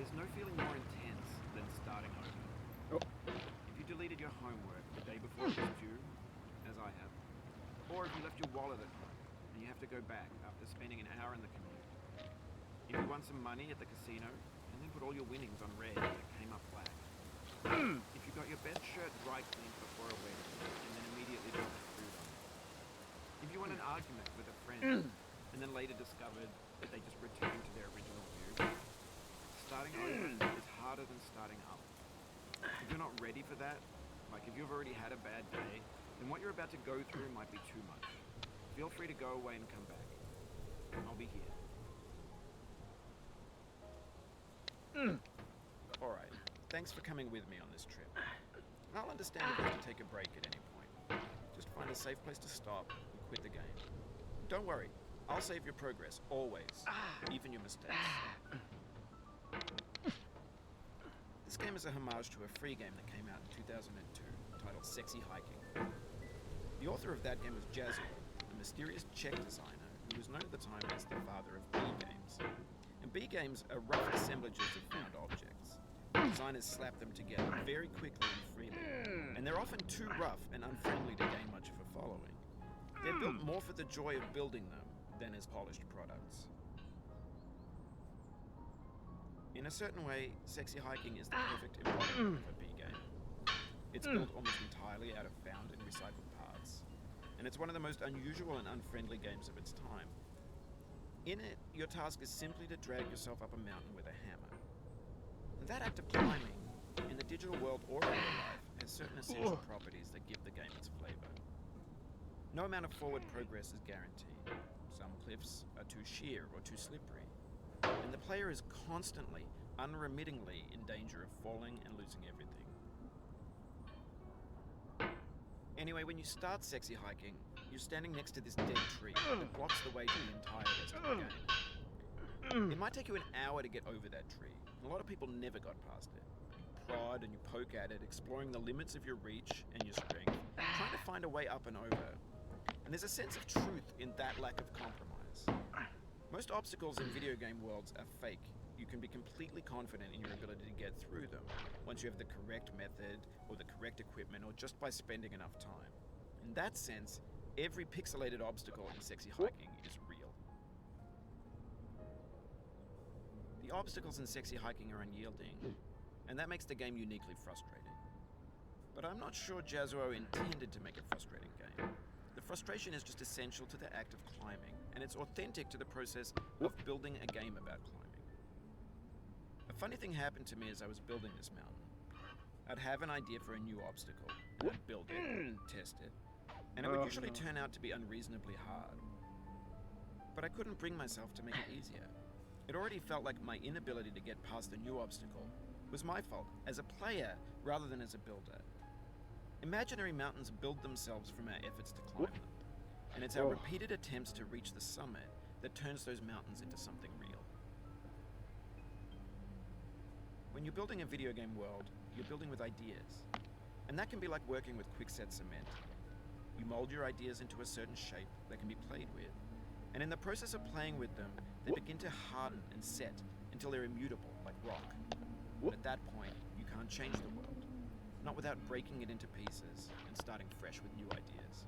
There's no feeling more intense than starting over. Oh. If you deleted your homework the day before it was due, as I have, or if you left your wallet at home and you have to go back after spending an hour in the commute. If you won some money at the casino and then put all your winnings on red and it came up black. If you got your best shirt dry cleaned before a wedding and then immediately dropped food on it. If you won an argument with a friend and then later discovered that they just returned to their original view. Starting over is harder than starting up. If you're not ready for that, like if you've already had a bad day, then what you're about to go through might be too much. Feel free to go away and come back. I'll be here. Alright, thanks for coming with me on this trip. I'll understand if you have to take a break at any point. Just find a safe place to stop and quit the game. Don't worry, I'll save your progress, always. Even your mistakes. This game is a homage to a free game that came out in 2002, titled Sexy Hiking. The author of that game was Jazzuo, a mysterious Czech designer who was known at the time as the father of B-games. And B-games are rough assemblages of found objects. Designers slap them together very quickly and freely, and they're often too rough and unfriendly to gain much of a following. They're built more for the joy of building them than as polished products. In a certain way, Sexy Hiking is the perfect embodiment of a B-game. It's built almost entirely out of found and recycled parts, and it's one of the most unusual and unfriendly games of its time. In it, your task is simply to drag yourself up a mountain with a hammer. And that act of climbing, in the digital world or in real life, has certain essential properties that give the game its flavor. No amount of forward progress is guaranteed. Some cliffs are too sheer or too slippery, and the player is constantly, unremittingly in danger of falling and losing everything. Anyway, when you start Sexy Hiking, you're standing next to this dead tree that blocks the way to the entire rest of the game. It might take you an hour to get over that tree, and a lot of people never got past it. You prod and you poke at it, exploring the limits of your reach and your strength, trying to find a way up and over. And there's a sense of truth in that lack of compromise. Most obstacles in video game worlds are fake. You can be completely confident in your ability to get through them once you have the correct method or the correct equipment or just by spending enough time. In that sense, every pixelated obstacle in Sexy Hiking is real. The obstacles in Sexy Hiking are unyielding, and that makes the game uniquely frustrating. But I'm not sure Jazzuo intended to make a frustrating game. The frustration is just essential to the act of climbing, and it's authentic to the process of building a game about climbing. A funny thing happened to me as I was building this mountain. I'd have an idea for a new obstacle, and I'd build it, test it, and it would usually turn out to be unreasonably hard. But I couldn't bring myself to make it easier. It already felt like my inability to get past the new obstacle was my fault as a player rather than as a builder. Imaginary mountains build themselves from our efforts to climb them, and it's our repeated attempts to reach the summit that turns those mountains into something real. When you're building a video game world, you're building with ideas, and that can be like working with quickset cement. You mold your ideas into a certain shape that can be played with, and in the process of playing with them, they begin to harden and set until they're immutable, like rock. But at that point, you can't change the world, not without breaking it into pieces and starting fresh with new ideas.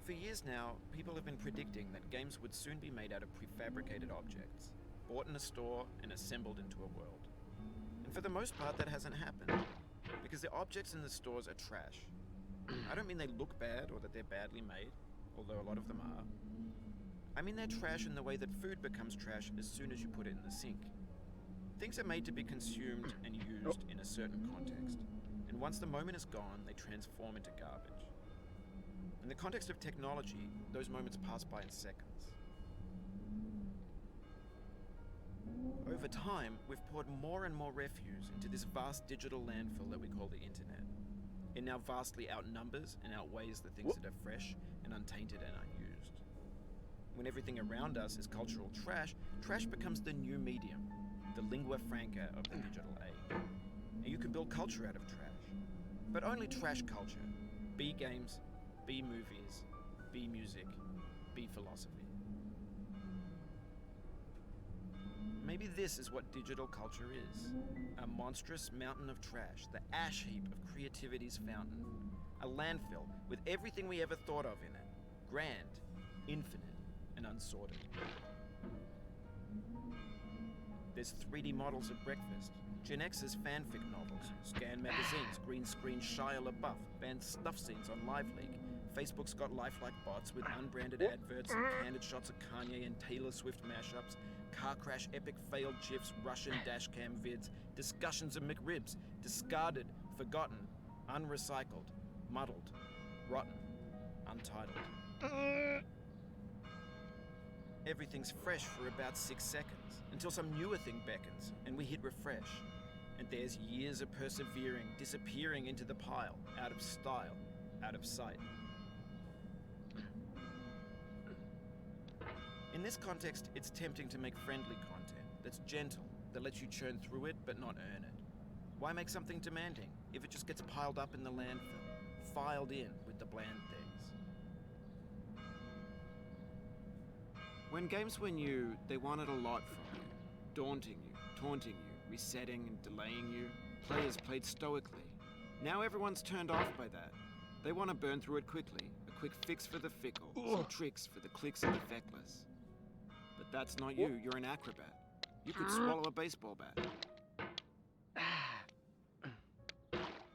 For years now, people have been predicting that games would soon be made out of prefabricated objects, bought in a store and assembled into a world. And for the most part, that hasn't happened, because the objects in the stores are trash. I don't mean they look bad or that they're badly made, although a lot of them are. I mean they're trash in the way that food becomes trash as soon as you put it in the sink. Things are made to be consumed and used in a certain context, and once the moment is gone, they transform into garbage. In the context of technology, those moments pass by in seconds. Over time, we've poured more and more refuse into this vast digital landfill that we call the internet. It now vastly outnumbers and outweighs the things that are fresh and untainted and unused. When everything around us is cultural trash, trash becomes the new medium, the lingua franca of the digital age. And you can build culture out of trash, but only trash culture. B games, B movies, B music, B philosophy. Maybe this is what digital culture is. A monstrous mountain of trash, the ash heap of creativity's fountain. A landfill with everything we ever thought of in it. Grand, infinite, and unsorted. There's 3D models at breakfast, Gen X's fanfic novels, scan magazines, green screen Shia LaBeouf, banned snuff scenes on LiveLeak. Facebook's got lifelike bots with unbranded adverts and candid shots of Kanye and Taylor Swift mashups, car crash epic failed GIFs, Russian dashcam vids, discussions of McRibs, discarded, forgotten, unrecycled, muddled, rotten, untitled. Everything's fresh for about 6 seconds, until some newer thing beckons, and we hit refresh. And there's years of persevering, disappearing into the pile, out of style, out of sight. In this context, it's tempting to make friendly content that's gentle, that lets you churn through it but not earn it. Why make something demanding if it just gets piled up in the landfill, filed in with the bland things? When games were new, they wanted a lot from you. Daunting you, taunting you, resetting and delaying you. Players played stoically. Now everyone's turned off by that. They want to burn through it quickly. A quick fix for the fickle. Some tricks for the clicks and the feckless. But that's not you. You're an acrobat. You could swallow a baseball bat.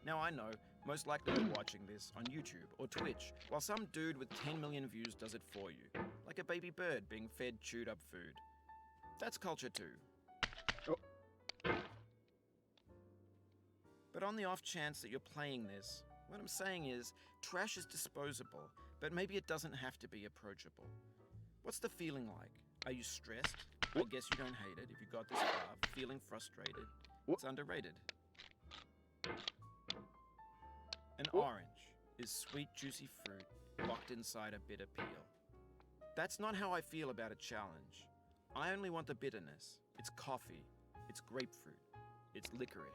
Now I know, most likely you're watching this on YouTube or Twitch, while some dude with 10 million views does it for you. Like a baby bird being fed chewed up food. That's culture too. But on the off chance that you're playing this, what I'm saying is, trash is disposable, but maybe it doesn't have to be approachable. What's the feeling like? Are you stressed? I guess you don't hate it if you got this far. Feeling frustrated? It's underrated. An orange is sweet, juicy fruit locked inside a bitter peel. That's not how I feel about a challenge. I only want the bitterness. It's coffee. It's grapefruit. It's licorice.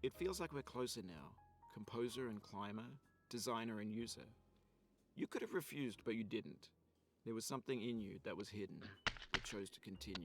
It feels like we're closer now. Composer and climber, designer and user. You could have refused, but you didn't. There was something in you that was hidden, that chose to continue.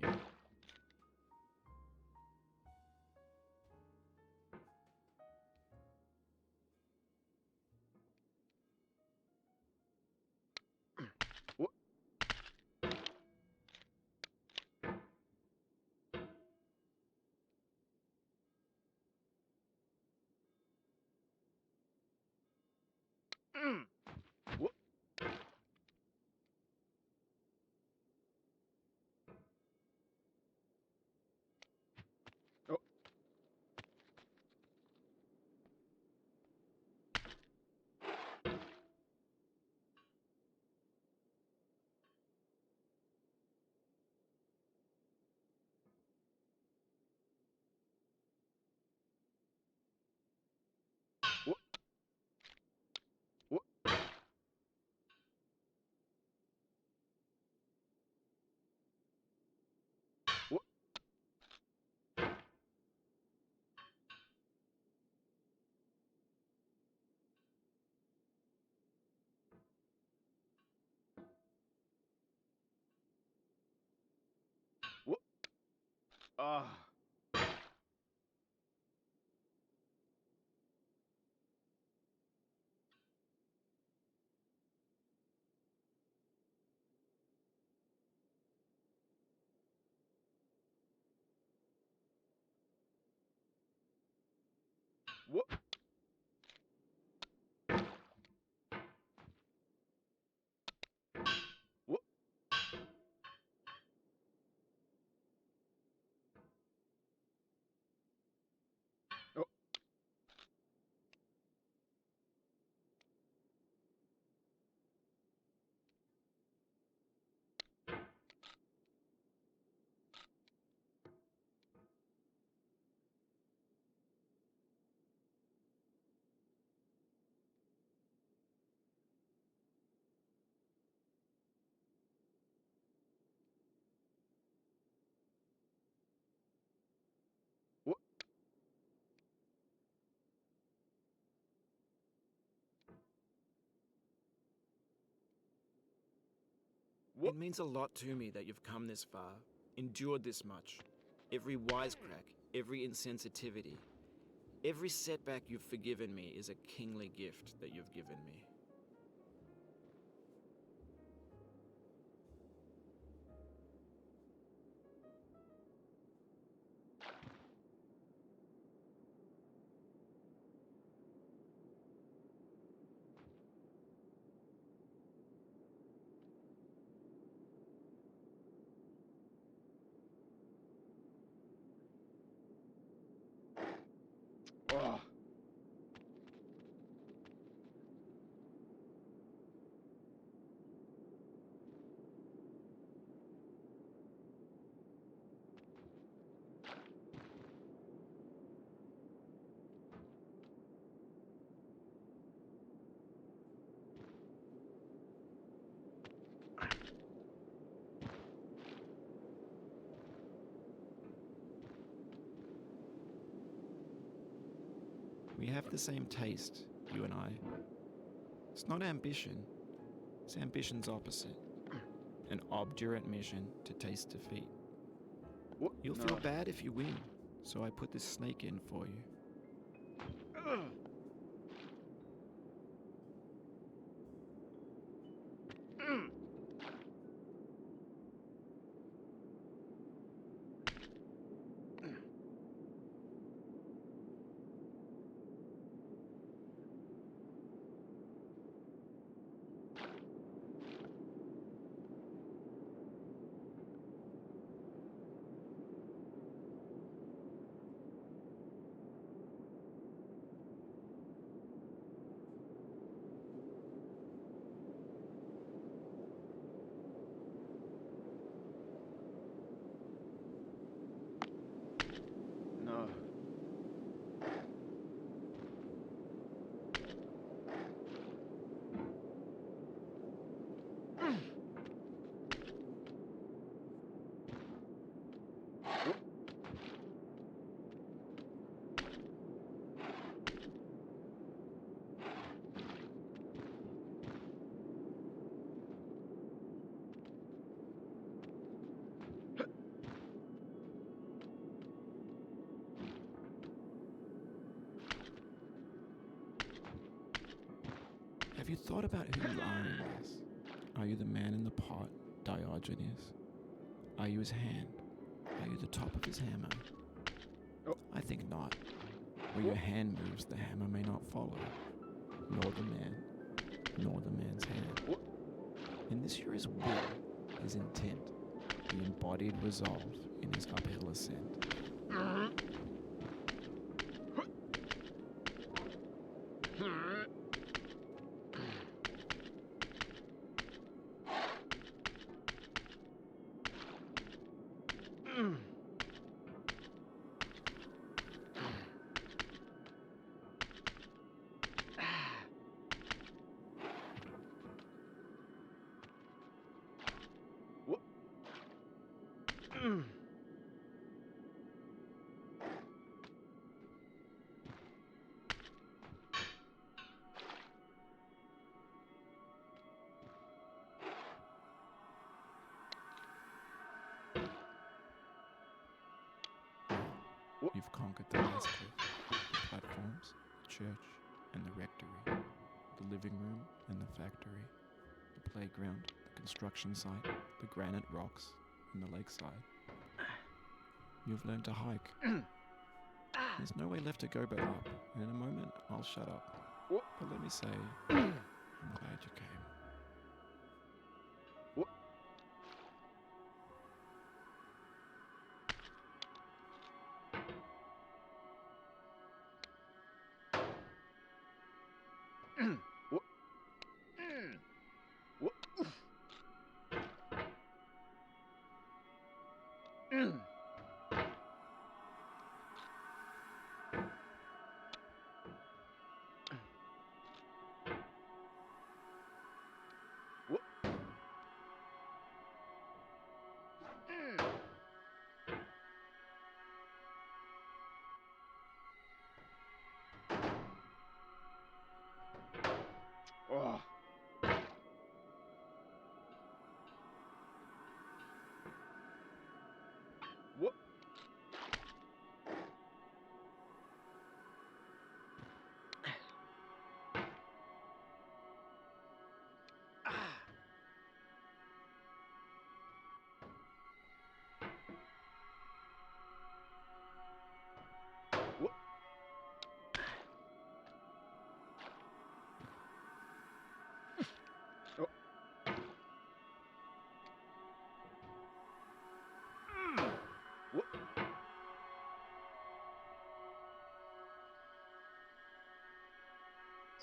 It means a lot to me that you've come this far, endured this much. Every wisecrack, every insensitivity, every setback you've forgiven me is a kingly gift that you've given me. Oh. We have the same taste, you and I. It's not ambition, it's ambition's opposite. An obdurate mission to taste defeat. You'll feel bad if you win, so I put this snake in for you. No. Have you thought about who you are in this? Are you the man in the pot, Diogenes? Are you his hand? Are you the top of his hammer? Oh. I think not. Where your hand moves, the hammer may not follow, nor the man, nor the man's hand. In this you're his will, his intent, the embodied resolve in his uphill ascent. You've conquered the last cliff, the platforms, the church, and the rectory, the living room and the factory, the playground, the construction site, the granite rocks, and the lakeside. You've learned to hike. There's no way left to go but up, and in a moment I'll shut up. But let me say, I'm glad you came.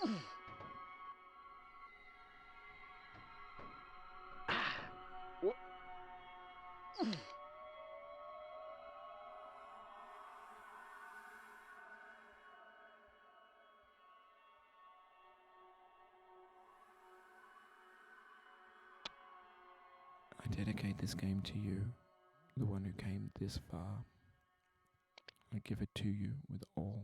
I dedicate this game to you, the one who came this far. I give it to you with all